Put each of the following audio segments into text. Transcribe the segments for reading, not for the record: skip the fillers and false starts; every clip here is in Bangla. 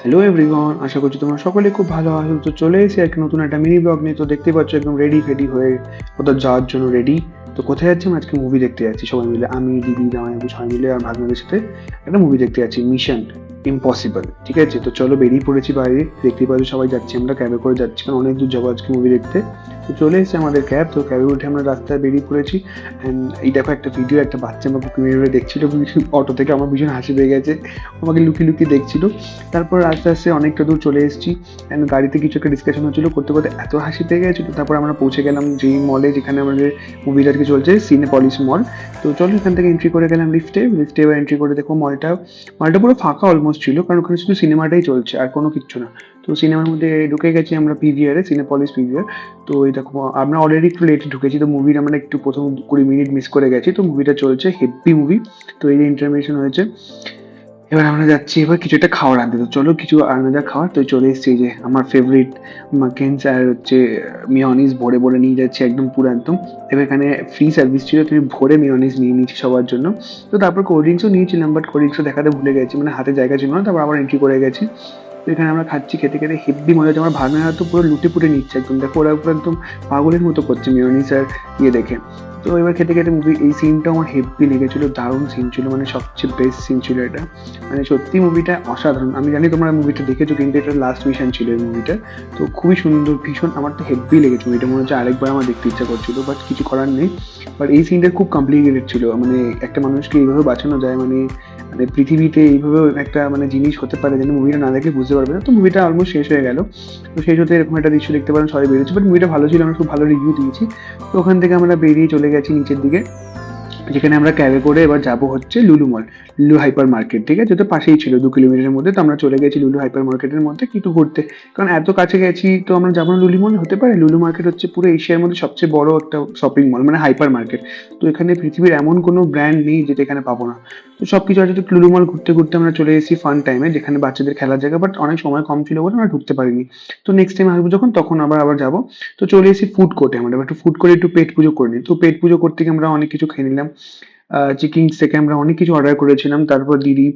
হ্যালো এভরিওয়ান, আশা করছি তোমরা সকলে খুব ভালো আছো। তো চলে এসেছি একটা নতুন একটা মিনি ব্লগ নিয়ে। তো দেখতে পাচ্ছ একদম রেডি ফেডি হয়ে কোথাও যাওয়ার জন্য রেডি। তো কোথায় যাচ্ছি? আমি আজকে মুভি দেখতে যাচ্ছি সবাই মিলে, আমি দিদি জামাইবাবু সবাই মিলে আর ভাগ্নাদের সাথে একটা মুভি দেখতে যাচ্ছি, মিশন ইম্পসিবল। ঠিক আছে, তো চলো বেরিয়ে পড়েছি বাইরে। দেখতেই পাচ্ছ সবাই যাচ্ছি, আমরা ক্যাবে করে যাচ্ছি কারণ অনেক দূর যাবো আজকে মুভি দেখতে। তো চলে এসেছে আমাদের ক্যাব, তো ক্যাবে উঠে আমরা রাস্তায় বেরিয়ে পড়েছি। অ্যান্ড এই দেখো একটা ভিডিও, একটা বাচ্চা আমাকে মেরে দেখছিল অটো থেকে, আমার ভীষণ হাসি পেয়ে গেছে, আমাকে লুকিয়ে লুকিয়ে দেখছিল। তারপর আস্তে আস্তে অনেকটা দূর চলে এসেছি অ্যান্ড গাড়িতে কিছু একটা ডিসকাশন হচ্ছিলো, করতে করতে এত হাসি পেয়ে গেছিলো। তারপর আমরা পৌঁছে গেলাম যেই মলে যেখানে আমাদের মুভিটা আজকে চলছে, সিনেপলিস মল। তো চলো এখান থেকে এন্ট্রি করে গেলাম লিফটে। এবার এন্ট্রি করে দেখো মলটা মলটা পুরো ফাঁকা অলমোস্ট ছিল, কারণ ওখানে শুধু সিনেমাটাই চলছে আর কোনো কিচ্ছু না। তো সিনেমার মধ্যে ঢুকে গেছি আমরা পিভিআরে, সিনেপলিস পিভিআর। তো এই দেখো আমরা অলরেডি একটু লেটে ঢুকেছি, তো মুভির আমরা একটু প্রথম 20 মিনিট মিস করে গেছি। তো মুভিটা চলছে, হেভি মুভি। তো এই যে ইন্টারমিশন হয়েছে, এবার আমরা যাচ্ছি এবার কিছু একটা খাওয়ার আনতে। তো চলো কিছু আনা যাক খাওয়ার। তো চলে এসেছি যে আমার ফেভারিট মাকেন্স আর হচ্ছে মিওনিজ ভরে ভরে নিয়ে যাচ্ছি একদম পুরো একদম। এবার এখানে ফ্রি সার্ভিস ছিল, তুমি ভরে মিওনিজ নিয়ে নিয়েছি সবার জন্য। তো তারপর কোল্ড ড্রিঙ্কসও নিয়েছিলাম, বাট কোল্ড ড্রিঙ্কসও দেখাতে ভুলে গেছি, মানে হাতে জায়গা ছিল না। তারপর আবার এন্ট্রি করে গেছি। তো এখানে আমরা খাচ্ছি, খেতে খেতে হেভি মজা হচ্ছে। আমার ভাগনারা তো পুরো লুটে পুটে নিচ্ছে একদম, দেখো ওরা পুরো একদম পাগলের মতো করছে মিওনিজ আর ইয়ে দেখে। তো এবার খেতে খেতে মুভি, এই সিনটা আমার হেভি লেগেছিল, দারুণ সিন ছিল, মানে সবচেয়ে বেস্ট সিন ছিল এটা। মানে সত্যি মুভিটা অসাধারণ। আমি জানি তোমরা মুভিটা দেখেছো, কিন্তু এটা লাস্ট মিশন ছিল এই মুভিটা। তো খুবই সুন্দর, ভীষণ আমার তো হেভি লেগেছে মুভিটা, মনে হচ্ছে আরেকবার আমার দেখতে ইচ্ছা করছিল, বাট কিছু করার নেই। বাট এই সিনটা খুব কমপ্লিকেটেড ছিল, মানে একটা মানুষকে এইভাবে বাঁচানো যায়, মানে মানে পৃথিবীতে এইভাবে একটা মানে জিনিস হতে পারে, যেন মুভিটা না দেখলে বুঝতে পারবে না। তো মুভিটা অলমোস্ট শেষ হয়ে গেল। তো শেষ হতে এরকম একটা দৃশ্য দেখতে পারেন, সবাই বেরিয়েছে, বাট মুভিটা ভালো ছিল, আমরা খুব ভালো রিভিউ দিয়েছি। তো ওখান থেকে আমরা বেরিয়ে চলে গেছি নিচের দিকে, যেখানে আমরা ক্যাবে করে এবার যাবো হচ্ছে লুলু মল, লুলু হাইপার মার্কেট। ঠিক আছে, তো পাশেই ছিল 2 কিলোমিটারের মধ্যে। তো আমরা চলে গেছি লুলু হাইপার মার্কেটের মধ্যে কিছু ঘুরতে, কারণ এত কাছে গেছি তো আমরা যাবো না লুলু মল? হতে পারে? লুলু মার্কেট হচ্ছে পুরো এশিয়ার মধ্যে সবচেয়ে বড় একটা শপিং মল, মানে হাইপার মার্কেট। তো এখানে পৃথিবীর এমন কোনো ব্র্যান্ড নেই যেটা এখানে পাবো না। তো সবকিছু আছে। তো লুলু মল ঘুরতে ঘুরতে আমরা চলে এসেছি ফান টাইমে, যেখানে বাচ্চাদের খেলার জায়গা, বাট অনেক সময় কম ছিল বলে আমরা ঢুকতে পারিনি। তো নেক্সট টাইম আসবো যখন, তখন আবার আবার যাবো। তো চলে এসেছি ফুড কোর্টে, আমরা একটু ফুড কোর্টে একটু পেট পুজো করে নিই। তো পেট পুজো করতে গিয়ে আমরা অনেক কিছু খেয়ে নিলাম। চিকিংস থেকে আমরা অনেক কিছু অর্ডার করেছিলাম। তারপর দিদি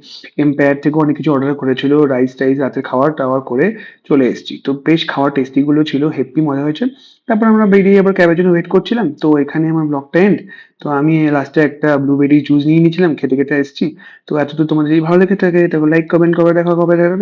এম্পায়ার থেকে অনেক কিছু অর্ডার করেছিল, রাইস টাইস রাতের খাওয়ার টাওয়ার করে চলে এসেছি। তো বেশ খাওয়ার টেস্টি গুলো ছিল, হেভি মজা হয়েছে। তারপর আমরা বেরিয়ে আবার ক্যাবের জন্য ওয়েট করছিলাম। তো এখানে আমার ব্লগটা এন্ড। তো আমি লাস্টে একটা ব্লুবেরি জুস নিয়ে নিয়েছিলাম, খেতে খেতে এসেছি। তো এতদূর তোমাদের যদি ভালো লেগে থাকে, তাহলে লাইক কমেন্ট করে দেখা, কবে দেখা